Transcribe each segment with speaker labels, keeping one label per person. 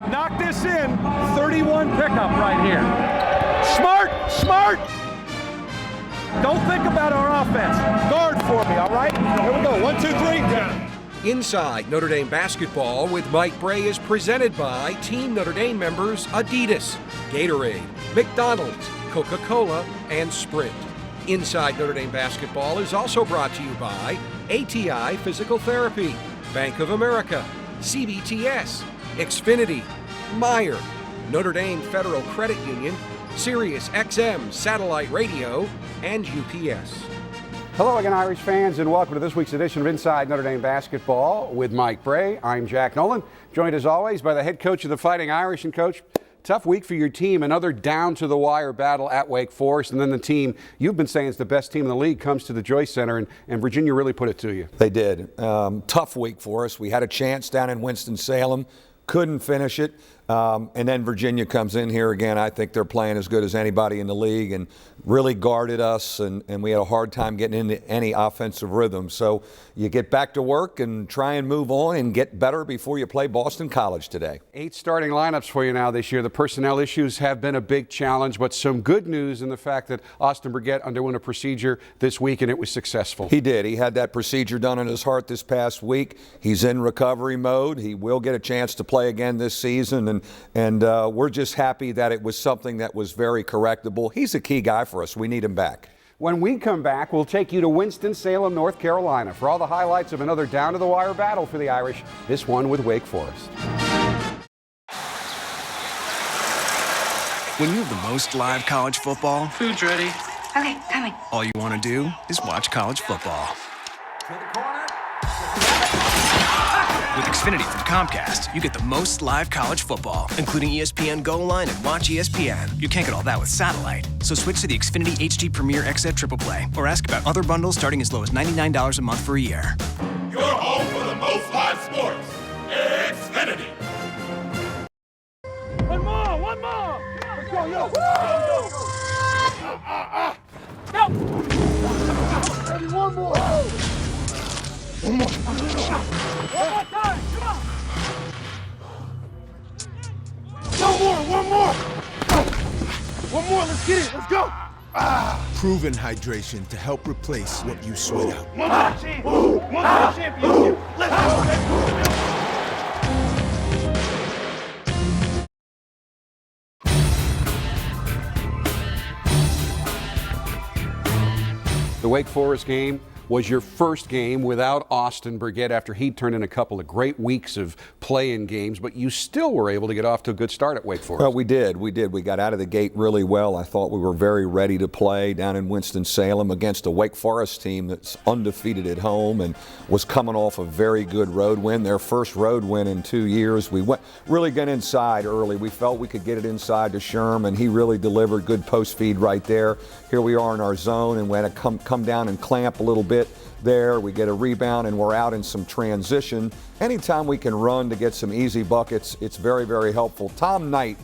Speaker 1: Knock this in, 31 pickup right here. Smart! Don't think about our offense. Guard for me, all right? Here we go, 1, 2, 3, down.
Speaker 2: Inside Notre Dame Basketball with Mike Brey is presented by Team Notre Dame members Adidas, Gatorade, McDonald's, Coca-Cola, and Sprint. Inside Notre Dame Basketball is also brought to you by ATI Physical Therapy, Bank of America, CBTS, Xfinity, Meyer, Notre Dame Federal Credit Union, Sirius XM Satellite Radio, and UPS.
Speaker 3: Hello again, Irish fans, and welcome to this week's edition of Inside Notre Dame Basketball with Mike Brey. I'm Jack Nolan, joined as always by the head coach of the Fighting Irish. And Coach, tough week for your team, another down-to-the-wire battle at Wake Forest, and then the team you've been saying is the best team in the league comes to the Joyce Center, and Virginia really put it to you.
Speaker 4: They did. Tough week for us. We had a chance down in Winston-Salem, couldn't finish it. And then Virginia comes in here again. I think they're playing as good as anybody in the league and really guarded us, and we had a hard time getting into any offensive rhythm. So you get back to work and try and move on and get better before you play Boston College today.
Speaker 3: 8 starting lineups for you now this year. The personnel issues have been a big challenge, but some good news in the fact that Austin Burgett underwent a procedure this week and it was successful.
Speaker 4: He did. He had that procedure done on his heart this past week. He's in recovery mode. He will get a chance to play again this season, and we're just happy that it was something that was very correctable. He's a key guy for us. We need him back.
Speaker 3: When we come back, we'll take you to Winston-Salem, North Carolina for all the highlights of another down-to-the-wire battle for the Irish, this one with Wake Forest.
Speaker 5: When you have the most live college football,
Speaker 6: Food's ready.
Speaker 7: Okay, coming.
Speaker 5: all you want to do is watch college football. With Xfinity from Comcast, you get the most live college football, including ESPN Go Line and Watch ESPN. You can't get all that with satellite. So switch to the Xfinity HD Premier XZ Triple Play or ask about other bundles starting as low as $99 a month for a year.
Speaker 8: Your home for the most live sports. Xfinity.
Speaker 1: One more! Let's go, yo! Ready, one more! One more time, come on! One more, let's get it, let's go!
Speaker 9: Proven hydration to help replace what you sweat out.
Speaker 1: One more championship, let's go!
Speaker 3: The Wake Forest game was your first game without Austin Burgett after he turned in a couple of great weeks of play-in games, but you still were able to get off to a good start at Wake Forest.
Speaker 4: Well, we did. We got out of the gate really well. I thought we were very ready to play down in Winston-Salem against a Wake Forest team that's undefeated at home and was coming off a very good road win, their first road win in 2 years. We really got inside early. We felt we could get it inside to Sherm, and he really delivered good post feed right there. Here we are in our zone, and we had to come down and clamp a little bit there. We get a rebound, and we're out in some transition. Anytime we can run to get some easy buckets, it's very, very helpful. Tom Knight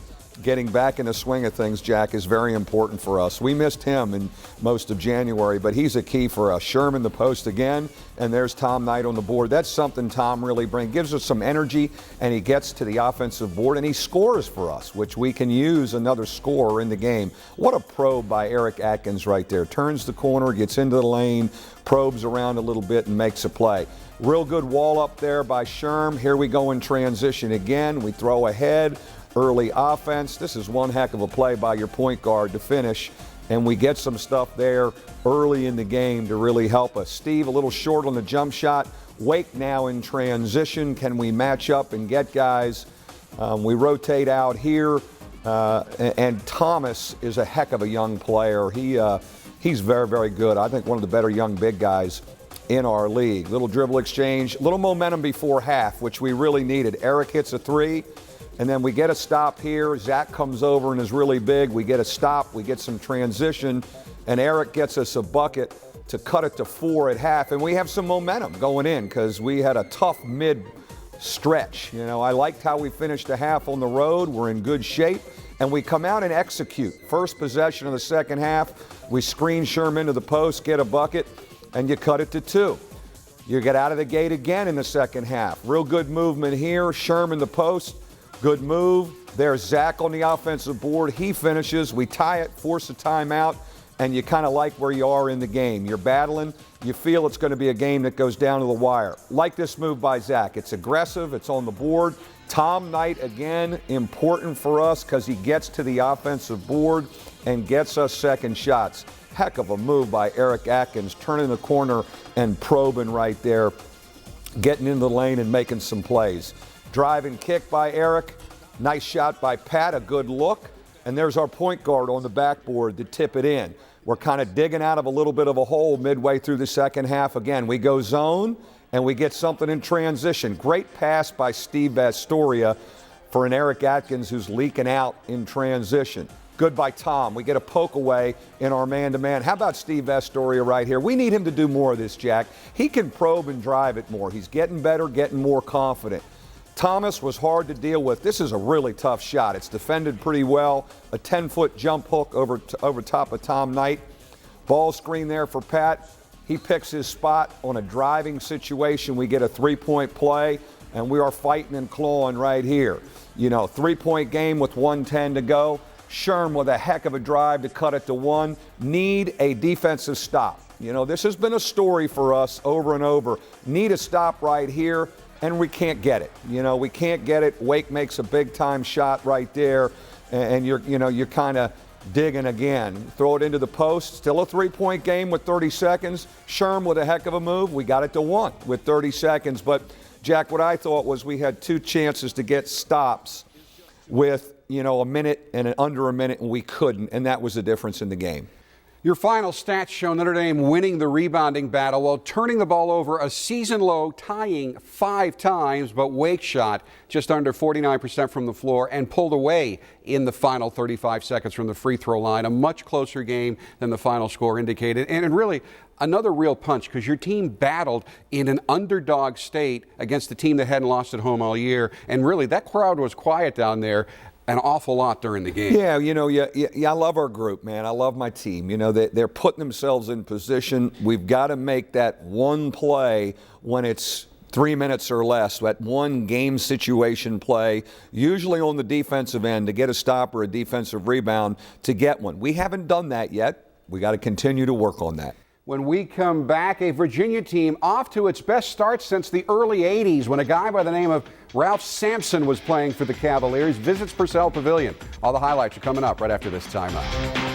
Speaker 4: getting back in the swing of things, Jack, is very important for us. We missed him in most of January, but he's a key for us. Sherman the post again, and there's Tom Knight on the board. That's something Tom really brings. Gives us some energy, and he gets to the offensive board, and he scores for us, which we can use another scorer in the game. What a probe by Eric Atkins right there. Turns the corner, gets into the lane, probes around a little bit, and makes a play. Real good wall up there by Sherm. Here we go in transition again. We throw ahead. Early offense. This is one heck of a play by your point guard to finish, and we get some stuff there early in the game to really help us. Steve, a little short on the jump shot. Wake now in transition. Can we match up and get guys? We rotate out here, and Thomas is a heck of a young player. He's very, very good. I think one of the better young big guys in our league. Little dribble exchange, little momentum before half, which we really needed. Eric hits a three. And then we get a stop here. Zach comes over and is really big. We get a stop. We get some transition. And Eric gets us a bucket to cut it to 4 at half. And we have some momentum going in because we had a tough mid-stretch. You know, I liked how we finished the half on the road. We're in good shape. And we come out and execute. First possession of the second half, we screen Sherm into the post, get a bucket, and you cut it to 2. You get out of the gate again in the second half. Real good movement here. Sherm in the post. Good move. There's Zach on the offensive board. He finishes. We tie it, force a timeout, and you kind of like where you are in the game. You're battling. You feel it's going to be a game that goes down to the wire. Like this move by Zach. It's aggressive. It's on the board. Tom Knight, again, important for us because he gets to the offensive board and gets us second shots. Heck of a move by Eric Atkins, turning the corner and probing right there, getting into the lane and making some plays. Drive and kick by Eric. Nice shot by Pat, a good look. And there's our point guard on the backboard to tip it in. We're kind of digging out of a little bit of a hole midway through the second half. Again, we go zone and we get something in transition. Great pass by Steve Vastoria for an Eric Atkins who's leaking out in transition. Good by Tom. We get a poke away in our man-to-man. How about Steve Vastoria right here? We need him to do more of this, Jack. He can probe and drive it more. He's getting better, getting more confident. Thomas was hard to deal with. This is a really tough shot. It's defended pretty well. A 10-foot jump hook over top of Tom Knight. Ball screen there for Pat. He picks his spot on a driving situation. We get a three-point play, and we are fighting and clawing right here. You know, three-point game with 1:10 to go. Sherm with a heck of a drive to cut it to one. Need a defensive stop. You know, this has been a story for us over and over. Need a stop right here, and we can't get it. You know, we can't get it. Wake makes a big-time shot right there, and you're kind of digging again. Throw it into the post. Still a three-point game with 30 seconds. Sherm with a heck of a move. We got it to one with 30 seconds. But, Jack, what I thought was we had two chances to get stops with, a minute and under a minute, and we couldn't, and that was the difference in the game.
Speaker 3: Your final stats show Notre Dame winning the rebounding battle while turning the ball over a season low, tying 5 times, but Wake shot just under 49% from the floor and pulled away in the final 35 seconds from the free throw line. A much closer game than the final score indicated, and really another real punch because your team battled in an underdog state against the team that hadn't lost at home all year, and really that crowd was quiet down there an awful lot during the game.
Speaker 4: Yeah, I love our group, man. I love my team. They're putting themselves in position. We've got to make that one play when it's 3 minutes or less, that one game situation play, usually on the defensive end to get a stop or a defensive rebound to get one. We haven't done that yet. We got to continue to work on that.
Speaker 3: When we come back, a Virginia team off to its best start since the early 80s when a guy by the name of Ralph Sampson was playing for the Cavaliers visits Purcell Pavilion. All the highlights are coming up right after this timeout.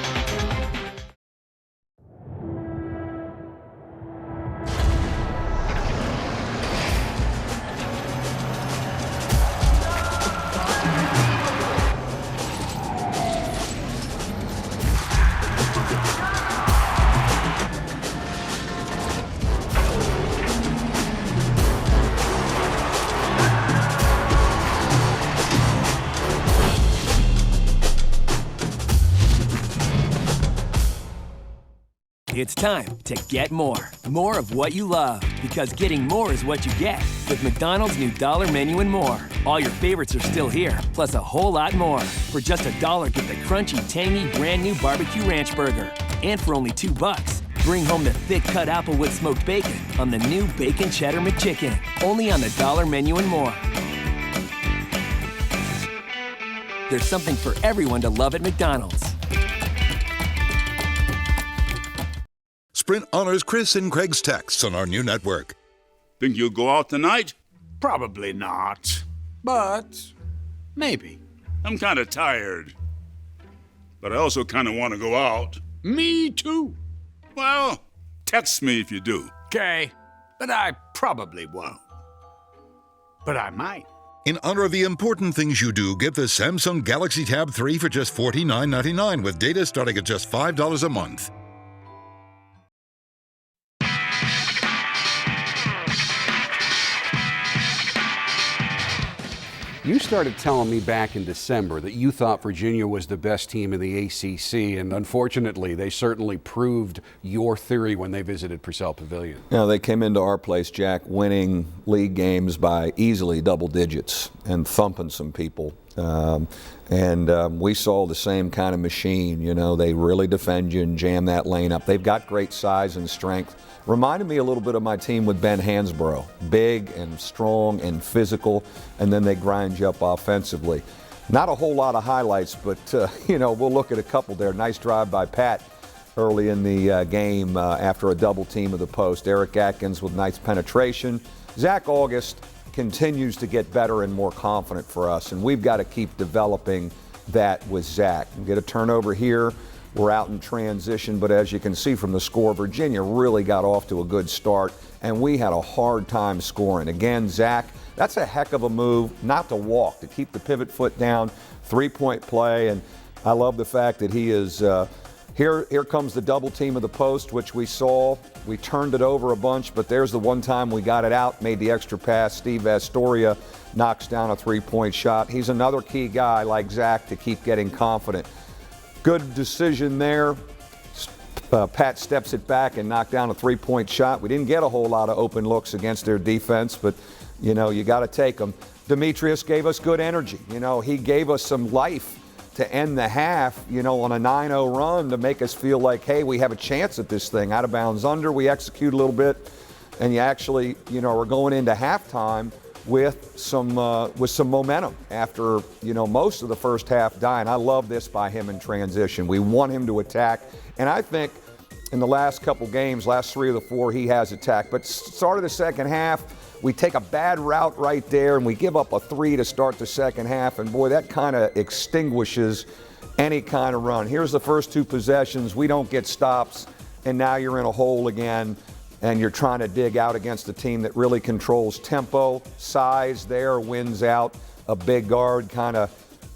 Speaker 6: It's time to get more. More of what you love. Because getting more is what you get with McDonald's new $1 menu and more. All your favorites are still here, plus a whole lot more. For just $1, get the crunchy, tangy, brand new barbecue ranch burger. And for only $2, bring home the thick-cut Applewood smoked bacon on the new Bacon Cheddar McChicken. Only on the $1 menu and more. There's something for everyone to love at McDonald's.
Speaker 7: Sprint honors Chris and Craig's texts on our new network.
Speaker 8: Think you'll go out tonight?
Speaker 10: Probably not, but maybe.
Speaker 8: I'm kind of tired, but I also kind of want to go out.
Speaker 10: Me too.
Speaker 8: Well, text me if you do.
Speaker 10: Okay, but I probably won't. But I might.
Speaker 7: In honor of the important things you do, get the Samsung Galaxy Tab 3 for just $49.99 with data starting at just $5 a month.
Speaker 3: You started telling me back in December that you thought Virginia was the best team in the ACC, and unfortunately, they certainly proved your theory when they visited Purcell Pavilion.
Speaker 4: They came into our place, Jack, winning league games by easily double digits and thumping some people. We saw the same kind of machine. You know, they really defend you and jam that lane up. They've got great size and strength. Reminded me a little bit of my team with Ben Hansbrough. Big and strong and physical, and then they grind you up offensively. Not a whole lot of highlights, but, we'll look at a couple there. Nice drive by Pat early in the game after a double team of the post. Eric Atkins with nice penetration. Zach August continues to get better and more confident for us, and we've got to keep developing that with Zach. Get a turnover here. We're out in transition, but as you can see from the score, Virginia really got off to a good start, and we had a hard time scoring. Again, Zach, that's a heck of a move, not to walk, to keep the pivot foot down, three-point play, and I love the fact that he is here comes the double team of the post, which we saw. We turned it over a bunch, but there's the one time we got it out, made the extra pass. Steve Astoria knocks down a three-point shot. He's another key guy like Zach to keep getting confident. Good decision there. Pat steps it back and knocked down a three-point shot. We didn't get a whole lot of open looks against their defense, but, you got to take them. Demetrius gave us good energy. He gave us some life to end the half, on a 9-0 run to make us feel like, hey, we have a chance at this thing. Out of bounds under, we execute a little bit, and you actually, are going into halftime with some momentum after, most of the first half dying. I love this by him in transition. We want him to attack, and I think in the last couple games, last 3 of the 4, he has attacked. But start of the second half, we take a bad route right there, and we give up a 3 to start the second half, and boy, that kind of extinguishes any kind of run. Here's the first 2 possessions. We don't get stops, and now you're in a hole again, and you're trying to dig out against a team that really controls tempo. Size there wins out. A big guard kind of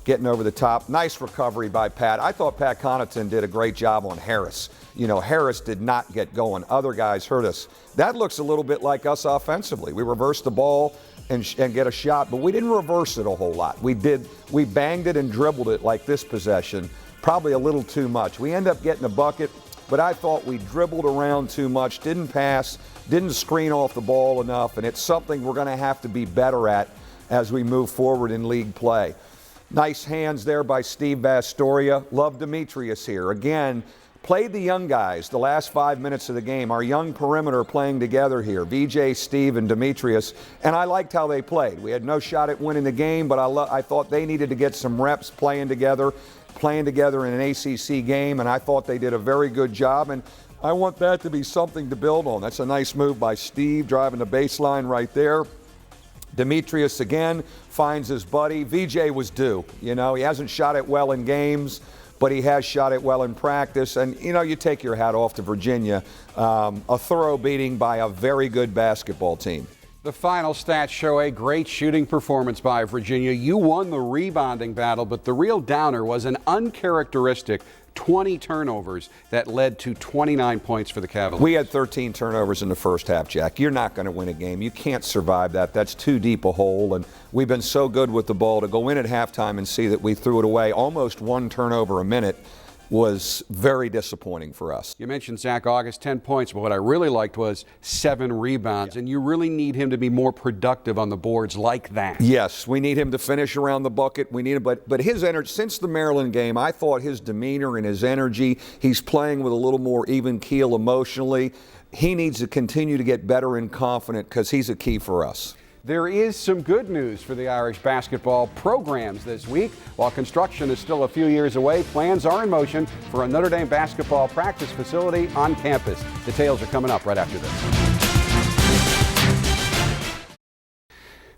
Speaker 4: getting over the top. Nice recovery by Pat. I thought Pat Connaughton did a great job on Harris. Harris did not get going. Other guys hurt us. That looks a little bit like us offensively. We reversed the ball and get a shot, but we didn't reverse it a whole lot. We banged it and dribbled it like this possession, probably a little too much. We end up getting a bucket, but I thought we dribbled around too much, didn't pass, didn't screen off the ball enough, and it's something we're going to have to be better at as we move forward in league play. Nice hands there by Steve Vastoria. Love Demetrius here. Again, played the young guys the last 5 minutes of the game. Our young perimeter playing together here. VJ, Steve, and Demetrius. And I liked how they played. We had no shot at winning the game, but I thought they needed to get some reps playing together in an ACC game, and I thought they did a very good job. And I want that to be something to build on. That's a nice move by Steve, driving the baseline right there. Demetrius again finds his buddy. VJ was due. He hasn't shot it well in games, but he has shot it well in practice. And, you take your hat off to Virginia. A thorough beating by a very good basketball team.
Speaker 3: The final stats show a great shooting performance by Virginia. You won the rebounding battle, but the real downer was an uncharacteristic 20 turnovers that led to 29 points for the Cavaliers.
Speaker 4: We had 13 turnovers in the first half, Jack. You're not going to win a game. You can't survive that. That's too deep a hole, and we've been so good with the ball. To go in at halftime and see that we threw it away, almost 1 turnover a minute, was very disappointing for us.
Speaker 3: You mentioned Zach August, 10 points, but what I really liked was 7 rebounds, and you really need him to be more productive on the boards like that.
Speaker 4: Yes, we need him to finish around the bucket. We need him, but his energy, since the Maryland game, I thought his demeanor and his energy, he's playing with a little more even keel emotionally. He needs to continue to get better and confident because he's a key for us.
Speaker 3: There is some good news for the Irish basketball programs this week. While construction is still a few years away, plans are in motion for a Notre Dame basketball practice facility on campus. Details are coming up right after this.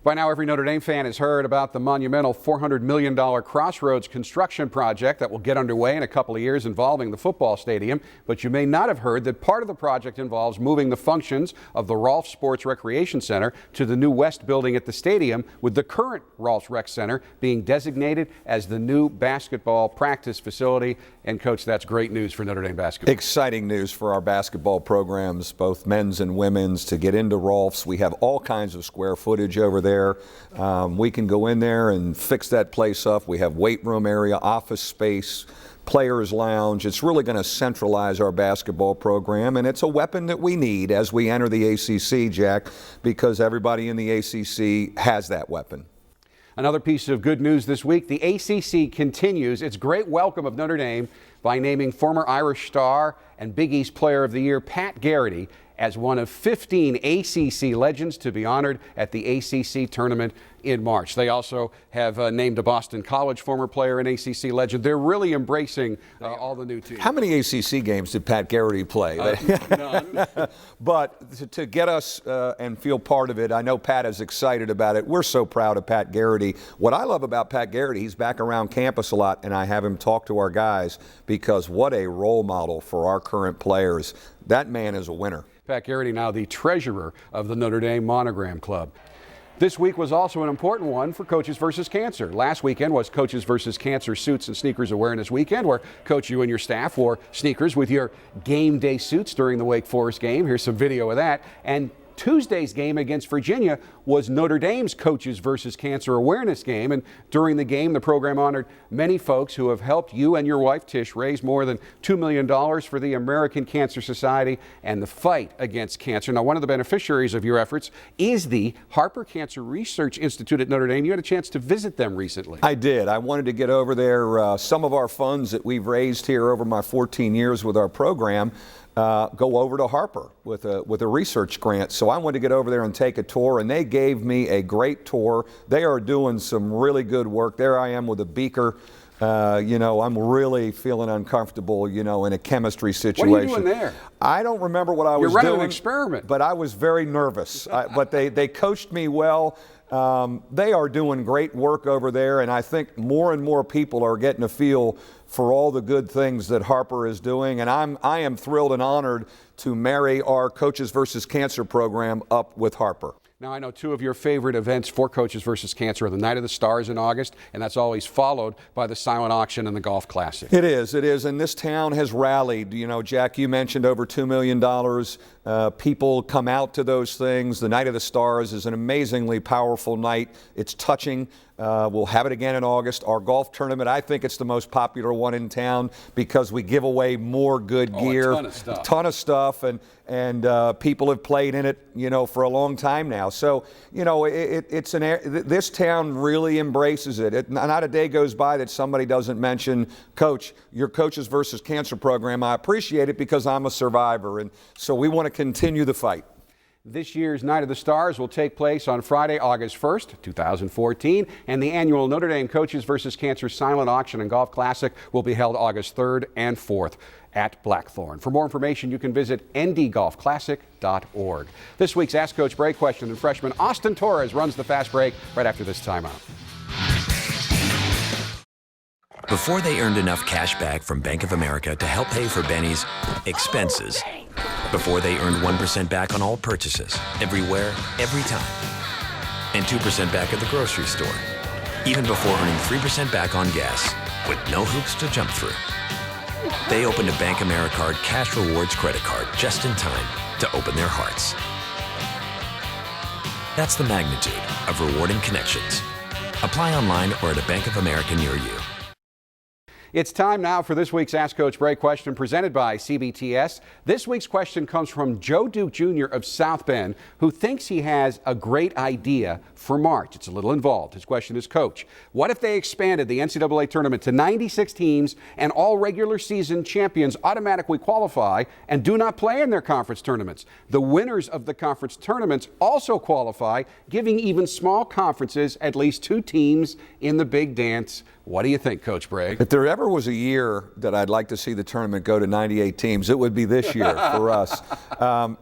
Speaker 3: By now, every Notre Dame fan has heard about the monumental $400 million Crossroads construction project that will get underway in a couple of years involving the football stadium. But you may not have heard that part of the project involves moving the functions of the Rolfe Sports Recreation Center to the new West building at the stadium, with the current Rolfe Rec Center being designated as the new basketball practice facility. And, Coach, that's great news for Notre Dame basketball.
Speaker 4: Exciting news for our basketball programs, both men's and women's, to get into Rolfe's. We have all kinds of square footage over there. We can go in there and fix that place up. We have weight room area, office space, players lounge. It's really going to centralize our basketball program, and it's a weapon that we need as we enter the ACC, Jack, because everybody in the ACC has that weapon.
Speaker 3: Another piece of good news this week, the ACC continues its great welcome of Notre Dame by naming former Irish star and Big East Player of the Year Pat Garrity as one of 15 ACC legends to be honored at the ACC tournament in March. They also have named a Boston College former player an ACC legend. They're really embracing all the new teams.
Speaker 4: How many ACC games did Pat Garrity play?
Speaker 3: None.
Speaker 4: But to get us and feel part of it, I know Pat is excited about it. We're so proud of Pat Garrity. What I love about Pat Garrity, he's back around campus a lot, and I have him talk to our guys because what a role model for our current players. That man is a winner.
Speaker 3: Pat Garrity now the treasurer of the Notre Dame Monogram Club. This week was also an important one for Coaches versus Cancer. Last weekend was Coaches versus Cancer Suits and Sneakers Awareness Weekend, where, Coach, you and your staff wore sneakers with your game day suits during the Wake Forest game. Here's some video of that. And Tuesday's game against Virginia was Notre Dame's Coaches versus Cancer Awareness game. And during the game, the program honored many folks who have helped you and your wife, Tish, raise more than $2 million for the American Cancer Society and the fight against cancer. Now, one of the beneficiaries of your efforts is the Harper Cancer Research Institute at Notre Dame. You had a chance to visit them recently.
Speaker 4: I did. I wanted to get over there. Some of our funds that we've raised here over my 14 years with our program go over to Harper with a research grant. So I wanted to get over there and take a tour, and they gave me a great tour. They are doing some really good work. There I am with a beaker. I'm really feeling uncomfortable, in a chemistry situation.
Speaker 3: What are you doing there?
Speaker 4: I don't remember what I was doing.
Speaker 3: You're running an experiment.
Speaker 4: But I was very nervous. But they coached me well. They are doing great work over there, and I think more and more people are getting a feel for all the good things that Harper is doing. And I am thrilled and honored to marry our Coaches versus Cancer program up with Harper.
Speaker 3: Now, I know two of your favorite events for Coaches versus Cancer are the Night of the Stars in August, and that's always followed by the silent auction and the Golf Classic.
Speaker 4: It is. And this town has rallied. Jack, you mentioned over $2 million. People come out to those things. The Night of the Stars is an amazingly powerful night. It's touching. We'll have it again in August. Our golf tournament, I think it's the most popular one in town because we give away more good gear.
Speaker 3: A
Speaker 4: ton of stuff. And people have played in it, for a long time now. So, this town really embraces it. Not a day goes by that somebody doesn't mention, Coach, your Coaches versus Cancer program. I appreciate it because I'm a survivor. And so we want to continue the fight.
Speaker 3: This year's Night of the Stars will take place on Friday, August 1st, 2014, and the annual Notre Dame Coaches versus Cancer Silent Auction and Golf Classic will be held August 3rd and 4th at Blackthorn. For more information, you can visit ndgolfclassic.org. This week's Ask Coach Brey question, and freshman Austin Torres runs the fast break right after this timeout.
Speaker 11: Before they earned enough cash back from Bank of America to help pay for Benny's expenses. Before they earned 1% back on all purchases, everywhere, every time. And 2% back at the grocery store. Even before earning 3% back on gas, with no hoops to jump through. They opened a Bank Americard Cash Rewards credit card just in time to open their hearts. That's the magnitude of rewarding connections. Apply online or at a Bank of America near you.
Speaker 3: It's time now for this week's Ask Coach Brey question presented by CBTS. This week's question comes from Joe Duke Jr. of South Bend, who thinks he has a great idea for March. It's a little involved. His question is, Coach, what if they expanded the NCAA tournament to 96 teams and all regular season champions automatically qualify and do not play in their conference tournaments? The winners of the conference tournaments also qualify, giving even small conferences at least 2 teams in the big dance. What do you think, Coach Brey?
Speaker 4: If there ever was a year that I'd like to see the tournament go to 98 teams, it would be this year for us.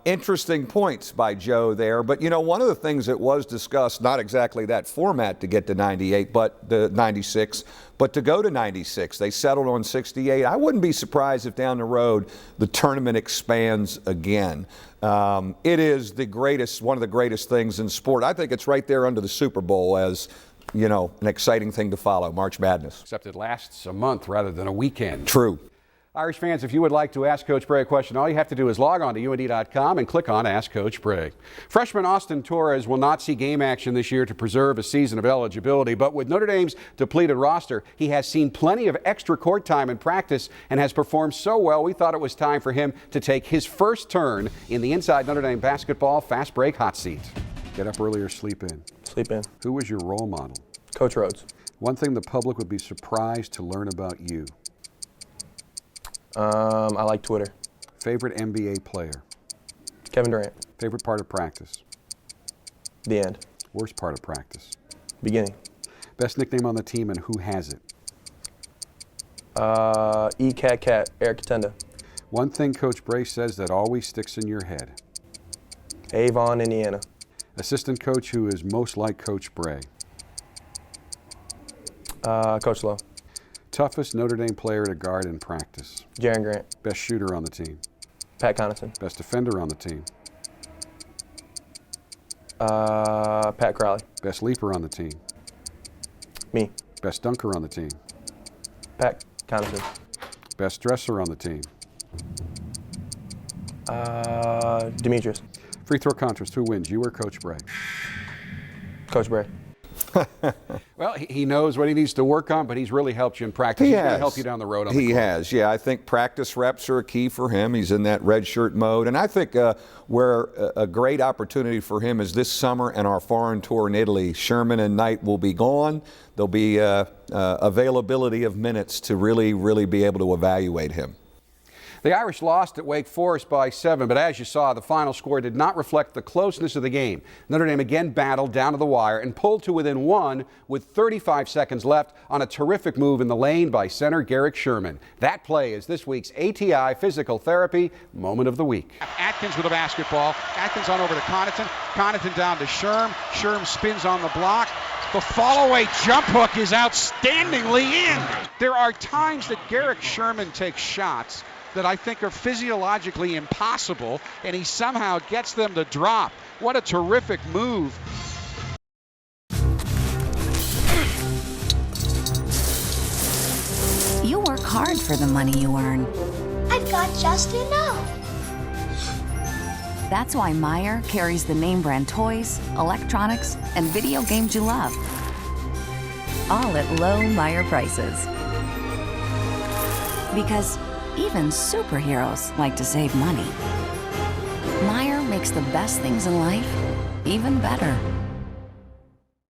Speaker 4: Interesting points by Joe there. But, one of the things that was discussed, not exactly that format to get to 98, but the 96, but to go to 96. They settled on 68. I wouldn't be surprised if down the road the tournament expands again. It is one of the greatest things in sport. I think it's right there under the Super Bowl as an exciting thing to follow, March Madness.
Speaker 3: Except it lasts a month rather than a weekend.
Speaker 4: True.
Speaker 3: Irish fans, if you would like to ask Coach Brey a question, all you have to do is log on to UND.com and click on Ask Coach Brey. Freshman Austin Torres will not see game action this year to preserve a season of eligibility, but with Notre Dame's depleted roster, he has seen plenty of extra court time in practice and has performed so well, we thought it was time for him to take his first turn in the Inside Notre Dame Basketball Fast Break hot seat. Get up early or sleep in?
Speaker 12: Sleep in.
Speaker 3: Who was your role model?
Speaker 12: Coach Rhodes.
Speaker 3: One thing the public would be surprised to learn about you.
Speaker 12: I like Twitter.
Speaker 3: Favorite NBA player?
Speaker 12: Kevin Durant.
Speaker 3: Favorite part of practice?
Speaker 12: The end.
Speaker 3: Worst part of practice?
Speaker 12: Beginning.
Speaker 3: Best nickname on the team and who has it?
Speaker 12: Cat, Eric Katenda.
Speaker 3: One thing Coach Brey says that always sticks in your head.
Speaker 12: Avon, Indiana.
Speaker 3: Assistant coach who is most like Coach Brey.
Speaker 12: Coach Lowe.
Speaker 3: Toughest Notre Dame player to guard in practice.
Speaker 12: Jaren Grant.
Speaker 3: Best shooter on the team.
Speaker 12: Pat Connaughton.
Speaker 3: Best defender on the team.
Speaker 12: Pat Crowley.
Speaker 3: Best leaper on the team.
Speaker 12: Me.
Speaker 3: Best dunker on the team.
Speaker 12: Pat Connaughton.
Speaker 3: Best dresser on the team.
Speaker 12: Demetrius.
Speaker 3: Free throw contest, who wins, you or Coach Brey?
Speaker 12: Coach Brey.
Speaker 3: Well, he knows what he needs to work on, but he's really helped you in practice. He's going to help you down the road on the court.
Speaker 4: He has, yeah. I think practice reps are a key for him. He's in that red shirt mode. And I think where a great opportunity for him is this summer and our foreign tour in Italy. Sherman and Knight will be gone. There'll be availability of minutes to really be able to evaluate him.
Speaker 3: The Irish lost at Wake Forest by 7, but as you saw, the final score did not reflect the closeness of the game. Notre Dame again battled down to the wire and pulled to within 1 with 35 seconds left on a terrific move in the lane by center Garrick Sherman. That play is this week's ATI Physical Therapy Moment of the Week.
Speaker 1: Atkins with a basketball. Atkins on over to Connaughton. Connaughton down to Sherm. Sherm spins on the block. The fall-away jump hook is outstandingly in. There are times that Garrick Sherman takes shots that I think are physiologically impossible, and he somehow gets them to drop. What a terrific move.
Speaker 13: You work hard for the money you earn.
Speaker 14: I've got just enough.
Speaker 13: That's why Meijer carries the name brand toys, electronics, and video games you love. All at low Meijer prices. Because even superheroes like to save money. Meijer makes the best things in life even better.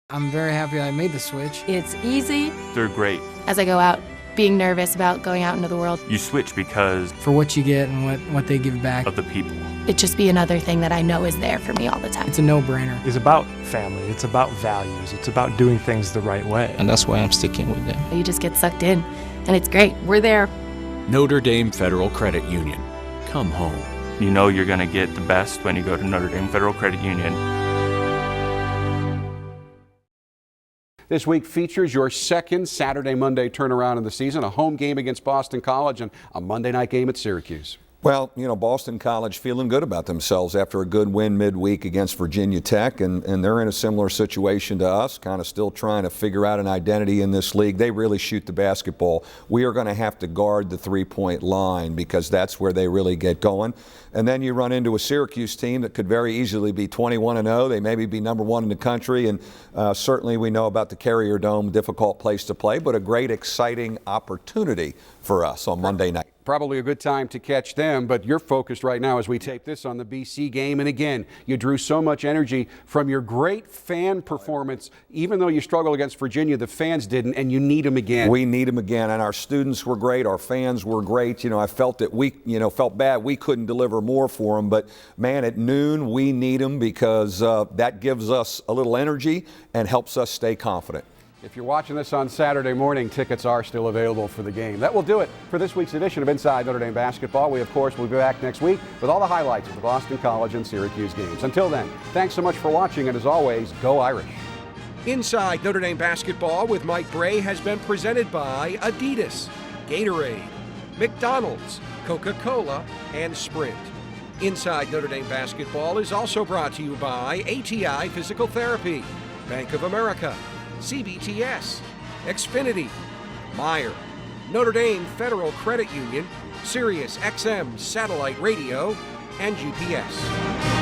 Speaker 15: I'm very happy I made the switch.
Speaker 16: It's easy.
Speaker 17: They're great.
Speaker 16: As I go out, being nervous about going out into the world.
Speaker 17: You switch because
Speaker 15: for what you get and what they give back.
Speaker 17: Of the people.
Speaker 16: It'd just be another thing that I know is there for me all the time.
Speaker 15: It's a no-brainer.
Speaker 18: It's about family. It's about values. It's about doing things the right way.
Speaker 19: And that's why I'm sticking with them.
Speaker 16: You just get sucked in, and it's great. We're there.
Speaker 11: Notre Dame Federal Credit Union. Come home.
Speaker 17: You know you're going to get the best when you go to Notre Dame Federal Credit Union.
Speaker 3: This week features your second Saturday-Monday turnaround in the season, a home game against Boston College and a Monday night game at Syracuse.
Speaker 4: Well, you know, Boston College feeling good about themselves after a good win midweek against Virginia Tech, and they're in a similar situation to us, kind of still trying to figure out an identity in this league. They really shoot the basketball. We are going to have to guard the three-point line because that's where they really get going. And then you run into a Syracuse team that could very easily be 21-0. They maybe be number one in the country, and certainly we know about the Carrier Dome, difficult place to play, but a great, exciting opportunity for us on Monday night.
Speaker 3: Probably a good time to catch them, but you're focused right now as we tape this on the BC game. And again, you drew so much energy from your great fan performance. Even though you struggled against Virginia, the fans didn't, and you need them again.
Speaker 4: We need them again, and our students were great. Our fans were great. You know, I felt that we, felt bad we couldn't deliver more for them, but man, at noon we need them because that gives us a little energy and helps us stay confident.
Speaker 3: If you're watching this on Saturday morning, tickets are still available for the game. That will do it for this week's edition of Inside Notre Dame Basketball. We, of course, will be back next week with all the highlights of the Boston College and Syracuse games. Until then, thanks so much for watching, and as always, go Irish.
Speaker 2: Inside Notre Dame Basketball with Mike Brey has been presented by Adidas, Gatorade, McDonald's, Coca-Cola, and Sprint. Inside Notre Dame Basketball is also brought to you by ATI Physical Therapy, Bank of America, CBTS, Xfinity, Meijer, Notre Dame Federal Credit Union, Sirius XM Satellite Radio, and GPS.